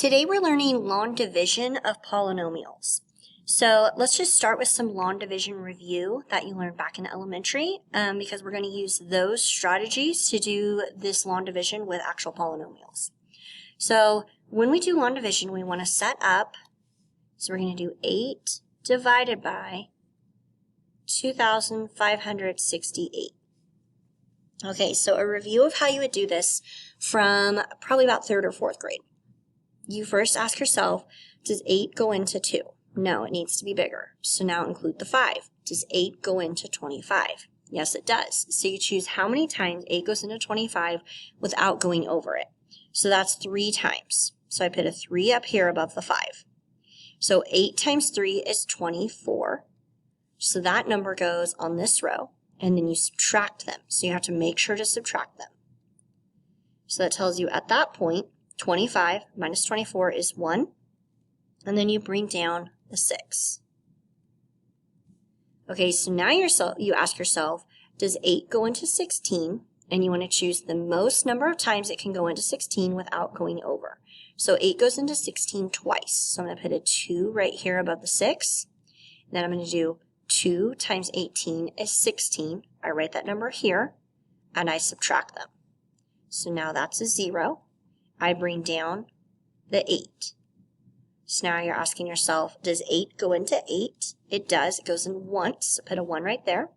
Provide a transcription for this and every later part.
Today we're learning long division of polynomials. So let's just start with some long division review that you learned back in elementary because we're going to use those strategies to do this long division with actual polynomials. So when we do long division, we want to set up, so we're going to do 8 divided by 2,568. Okay, so a review of how you would do this from probably about 3rd or 4th grade. You first ask yourself, does 8 go into 2? No, it needs to be bigger. So now include the 5. Does 8 go into 25? Yes, it does. So you choose how many times 8 goes into 25 without going over it. So that's 3 times. So I put a 3 up here above the 5. So 8 times 3 is 24. So that number goes on this row, and then you subtract them. So you have to make sure to subtract them. So that tells you at that point, 25 minus 24 is 1, and then you bring down the 6. Okay, so now you ask yourself, does 8 go into 16? And you want to choose the most number of times it can go into 16 without going over. So 8 goes into 16 twice. So I'm going to put a 2 right here above the 6. Then I'm going to do 2 times 18 is 16. I write that number here, and I subtract them. So now that's a 0. I bring down the 8. So now you're asking yourself, does 8 go into 8? It does. It goes in once. So put a 1 right there.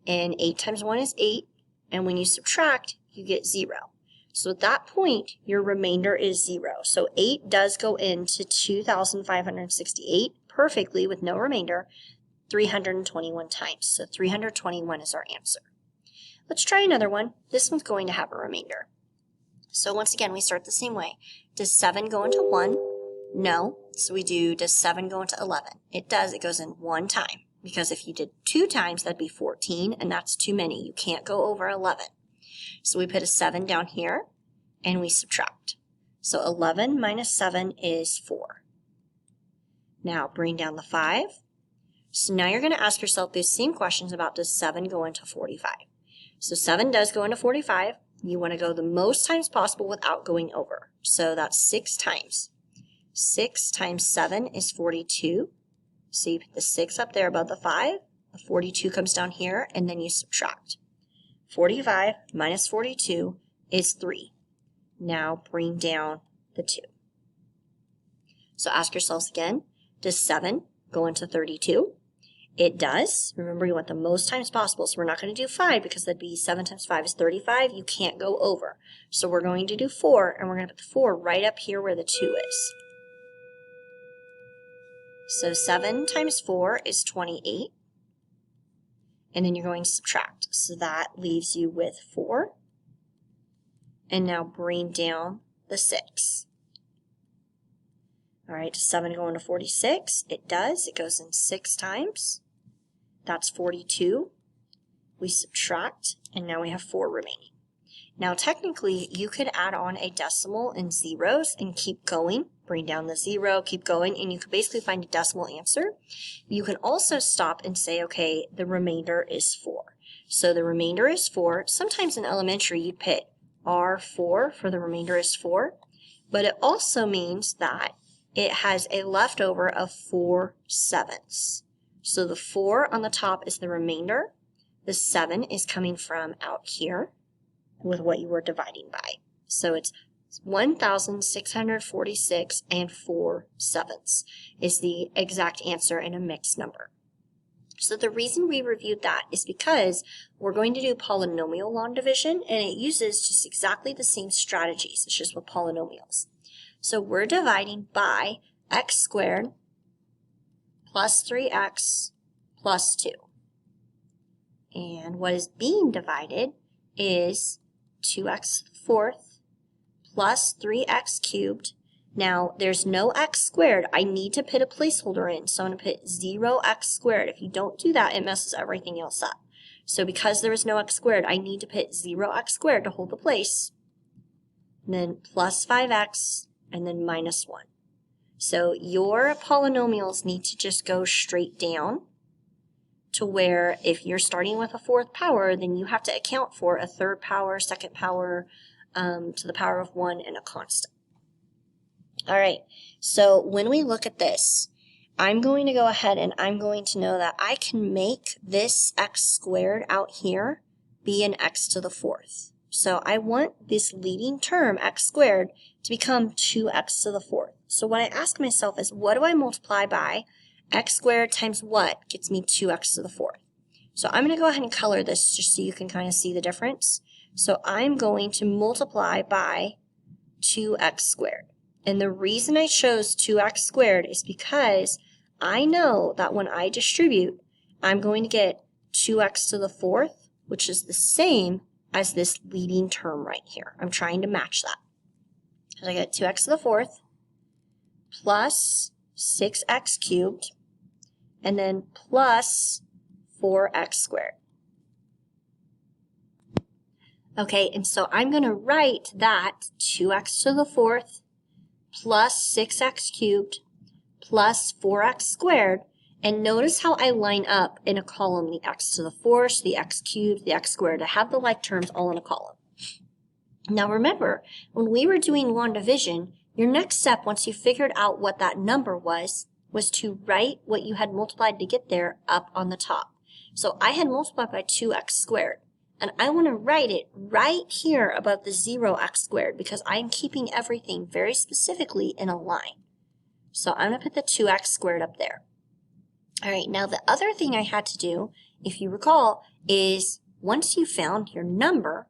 And 8 times 1 is 8. And when you subtract, you get 0. So at that point, your remainder is 0. So 8 does go into 2,568 perfectly with no remainder 321 times. So 321 is our answer. Let's try another one. This one's going to have a remainder. So once again, we start the same way. Does 7 go into 1? No. So we do, does 7 go into 11? It does. It goes in 1 time. Because if you did 2 times, that'd be 14, and that's too many. You can't go over 11. So we put a 7 down here, and we subtract. So 11 minus 7 is 4. Now bring down the 5. So now you're going to ask yourself these same questions about, does 7 go into 45? So 7 does go into 45. You want to go the most times possible without going over. So that's 6 times. 6 times 7 is 42. So you put the 6 up there above the 5. The 42 comes down here, and then you subtract. 45 minus 42 is 3. Now bring down the 2. So ask yourselves again, does 7 go into 32? It does. Remember, you want the most times possible, so we're not going to do 5 because that'd be 7 times 5 is 35. You can't go over. So we're going to do 4, and we're going to put the 4 right up here where the 2 is. So 7 times 4 is 28. And then you're going to subtract. So that leaves you with 4. And now bring down the 6. All right, does 7 go into 46? It does. It goes in 6 times. That's 42. We subtract, and now we have 4 remaining. Now, technically, you could add on a decimal in zeros and keep going. Bring down the 0, keep going, and you could basically find a decimal answer. You can also stop and say, okay, the remainder is 4. So the remainder is 4. Sometimes in elementary, you'd put R4 for the remainder is 4. But it also means that it has a leftover of 4/7. So the 4 on the top is the remainder. The 7 is coming from out here with what you were dividing by. So it's 1,646 and 4/7 is the exact answer in a mixed number. So the reason we reviewed that is because we're going to do polynomial long division, and it uses just exactly the same strategies. It's just with polynomials. So we're dividing by x squared plus 3x plus 2. And what is being divided is 2x fourth plus 3x cubed. Now, there's no x squared. I need to put a placeholder in, so I'm going to put 0x squared. If you don't do that, it messes everything else up. So because there is no x squared, I need to put 0x squared to hold the place. And then plus 5x, and then minus 1. So your polynomials need to just go straight down to where if you're starting with a 4th power, then you have to account for a 3rd power, 2nd power, to the power of 1 and a constant. All right, so when we look at this, I'm going to go ahead and I'm going to know that I can make this x squared out here be an x to the fourth. So I want this leading term, x squared, to become 2x to the fourth. So what I ask myself is, what do I multiply by? X squared times what gets me 2x to the fourth? So I'm going to go ahead and color this just so you can kind of see the difference. So I'm going to multiply by 2x squared. And the reason I chose 2x squared is because I know that when I distribute, I'm going to get 2x to the fourth, which is the same as this leading term right here. I'm trying to match that. So I get 2x to the fourth plus 6x cubed, and then plus 4x squared. Okay, and so I'm going to write that 2x to the fourth plus 6x cubed plus 4x squared, and notice how I line up in a column the x to the fourth, the x cubed, the x squared. I have the like terms all in a column. Now remember, when we were doing long division, your next step, once you figured out what that number was to write what you had multiplied to get there up on the top. So I had multiplied by 2x squared, and I want to write it right here above the 0x squared because I'm keeping everything very specifically in a line. So I'm going to put the 2x squared up there. All right, now the other thing I had to do, if you recall, is once you found your number,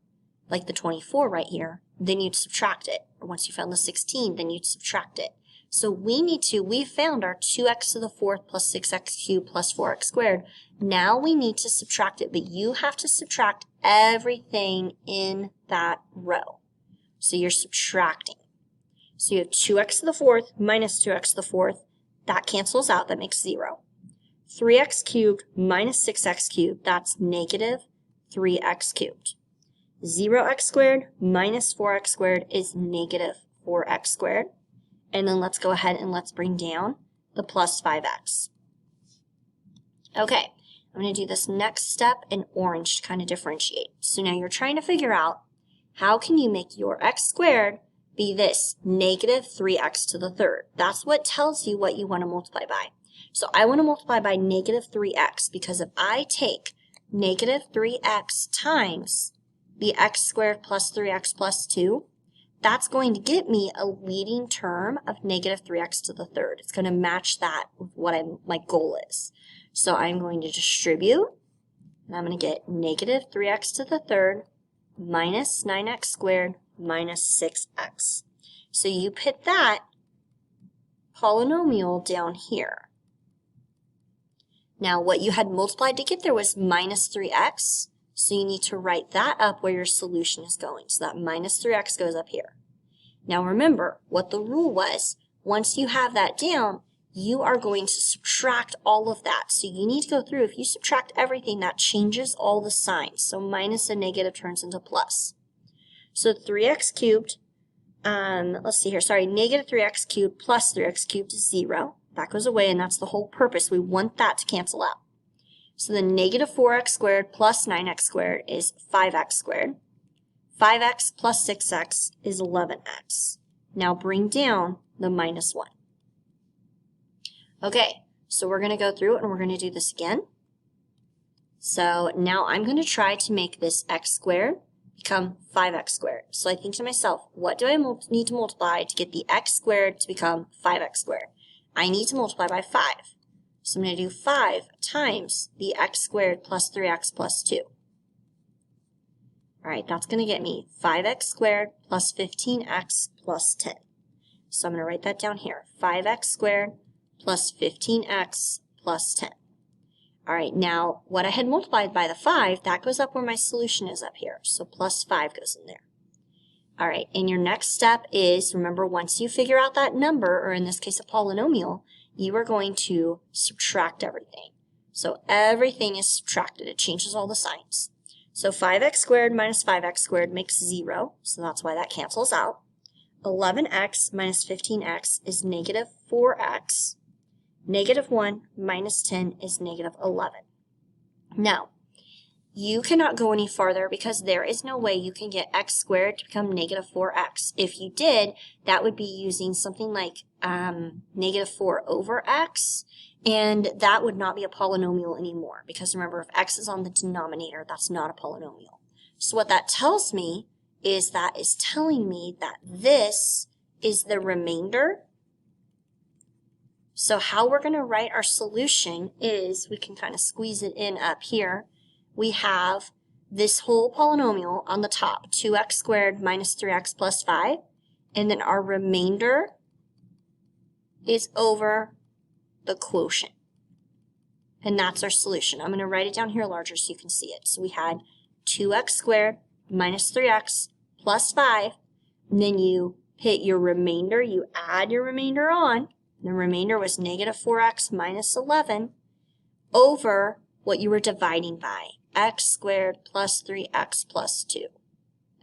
like the 24 right here, then you'd subtract it. Or once you found the 16, then you'd subtract it. So we found our 2x to the fourth plus 6x cubed plus 4x squared. Now we need to subtract it, but you have to subtract everything in that row. So you're subtracting. So you have 2x to the fourth minus 2x to the fourth. That cancels out. That makes 0. 3x cubed minus 6x cubed. That's negative 3x cubed. 0x squared minus 4x squared is negative 4x squared. And then let's go ahead and let's bring down the plus 5x. Okay, I'm going to do this next step in orange to kind of differentiate. So now you're trying to figure out how can you make your x squared be this, negative 3x to the third. That's what tells you what you want to multiply by. So I want to multiply by negative 3x because if I take negative 3x times the x squared plus 3x plus 2, that's going to get me a leading term of negative 3x to the third. It's going to match that with what my goal is. So I'm going to distribute, and I'm going to get negative 3x to the third minus 9x squared minus 6x. So you put that polynomial down here. Now what you had multiplied to get there was minus 3x, so you need to write that up where your solution is going. So that minus 3x goes up here. Now remember what the rule was. Once you have that down, you are going to subtract all of that. So you need to go through. If you subtract everything, that changes all the signs. So minus and negative turns into plus. So 3x cubed, let's see here, sorry, negative 3x cubed plus 3x cubed is 0. That goes away, and that's the whole purpose. We want that to cancel out. So the negative 4x squared plus 9x squared is 5x squared. 5x plus 6x is 11x. Now bring down the minus 1. Okay, so we're going to go through and we're going to do this again. So now I'm going to try to make this x squared become 5x squared. So I think to myself, what do I need to multiply to get the x squared to become 5x squared? I need to multiply by 5. So I'm going to do 5 times the x squared plus 3x plus 2. All right, that's going to get me 5x squared plus 15x plus 10. So I'm going to write that down here. 5x squared plus 15x plus 10. All right, now what I had multiplied by the 5, that goes up where my solution is up here. So plus 5 goes in there. All right, and your next step is, remember, once you figure out that number, or in this case a polynomial, you are going to subtract everything. So everything is subtracted. It changes all the signs. So 5x squared minus 5x squared makes 0, so that's why that cancels out. 11x minus 15x is negative 4x. Negative 1 minus 10 is negative 11. Now, you cannot go any farther because there is no way you can get x squared to become negative 4x. If you did, that would be using something like negative 4 over x, and that would not be a polynomial anymore because remember, if x is on the denominator, that's not a polynomial. So what that tells me is that is telling me that this is the remainder. So how we're going to write our solution is we can kind of squeeze it in up here. We have this whole polynomial on the top, 2x squared minus 3x plus 5, and then our remainder is over the quotient. And that's our solution. I'm going to write it down here larger so you can see it. So we had 2x squared minus 3x plus 5, and then you hit your remainder, you add your remainder on. The remainder was negative 4x minus 11 over what you were dividing by, x squared plus 3x plus 2.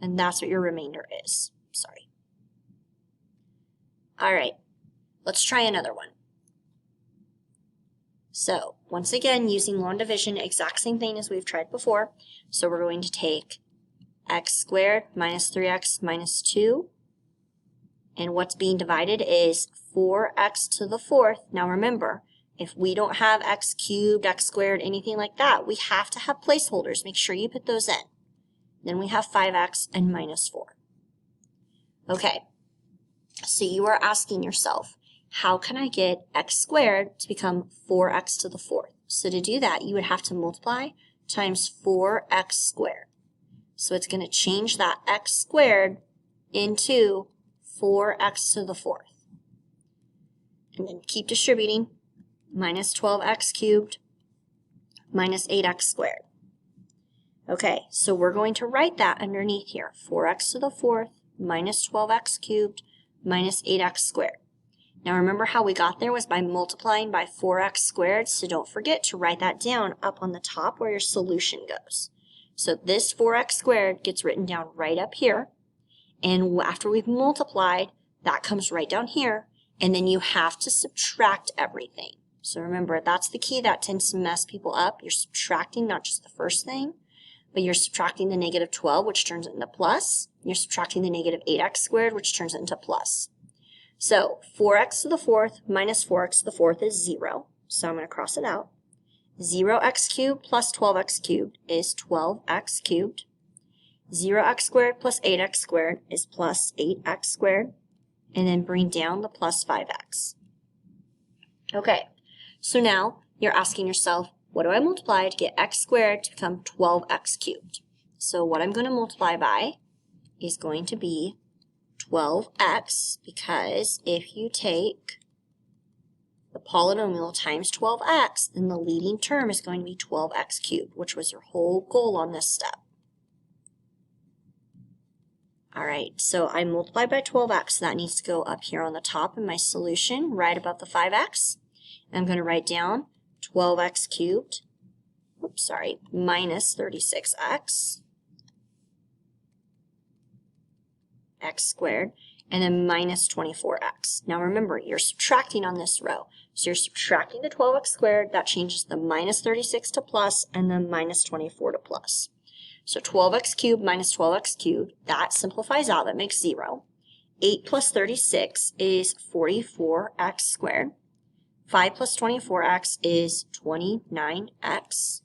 And that's what your remainder is. Sorry. All right, let's try another one. So once again, using long division, exact same thing as we've tried before. So we're going to take x squared minus 3x minus 2. And what's being divided is 4x to the 4th. Now remember, if we don't have x cubed, x squared, anything like that, we have to have placeholders. Make sure you put those in. Then we have 5x and minus 4. Okay, so you are asking yourself, how can I get x squared to become 4x to the 4th? So to do that, you would have to multiply times 4x squared. So it's going to change that x squared into 4x to the 4th. And then keep distributing. Minus 12x cubed minus 8x squared. Okay, so we're going to write that underneath here. 4x to the 4th minus 12x cubed minus 8x squared. Now remember how we got there was by multiplying by 4x squared, so don't forget to write that down up on the top where your solution goes. So this 4x squared gets written down right up here, and after we've multiplied, that comes right down here, and then you have to subtract everything. So remember, that's the key that tends to mess people up. You're subtracting not just the first thing, but you're subtracting the negative 12, which turns it into plus. You're subtracting the negative 8x squared, which turns it into plus. So 4x to the 4th minus 4x to the 4th is 0. So I'm going to cross it out. 0x cubed plus 12x cubed is 12x cubed. 0x squared plus 8x squared is plus 8x squared. And then bring down the plus 5x. Okay, so now you're asking yourself, what do I multiply to get x squared to become 12x cubed? So what I'm going to multiply by is going to be 12x, because if you take the polynomial times 12x, then the leading term is going to be 12x cubed, which was your whole goal on this step. All right, so I multiplied by 12x, so that needs to go up here on the top in my solution, right above the 5x. And I'm going to write down 12x cubed, minus 36x, x squared, and then minus 24x. Now remember, you're subtracting on this row. So you're subtracting the 12x squared, that changes the minus 36 to plus, and then minus 24 to plus. So 12x cubed minus 12x cubed, that simplifies out, that makes 0. 8 plus 36 is 44x squared. 5 plus 24x is 29x,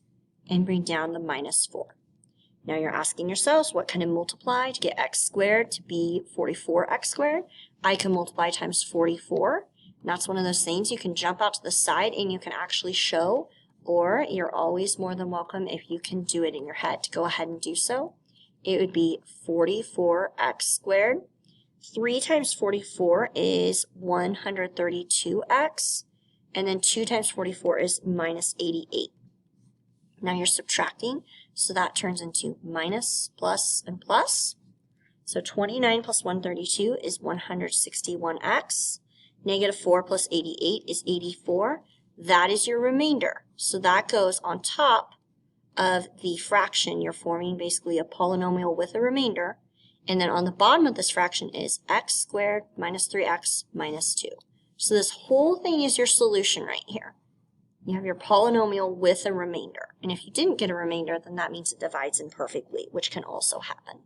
and bring down the minus 4. Now you're asking yourselves, what can I multiply to get x squared to be 44x squared? I can multiply times 44. And that's one of those things you can jump out to the side and you can actually show, or you're always more than welcome if you can do it in your head to go ahead and do so. It would be 44x squared. 3 times 44 is 132x. And then 2 times 44 is minus 88. Now you're subtracting, so that turns into minus, plus, and plus. So 29 plus 132 is 161x. Negative 4 plus 88 is 84. That is your remainder. So that goes on top of the fraction. You're forming basically a polynomial with a remainder. And then on the bottom of this fraction is x squared minus 3x minus 2. So this whole thing is your solution right here. You have your polynomial with a remainder. And if you didn't get a remainder, then that means it divides imperfectly, which can also happen.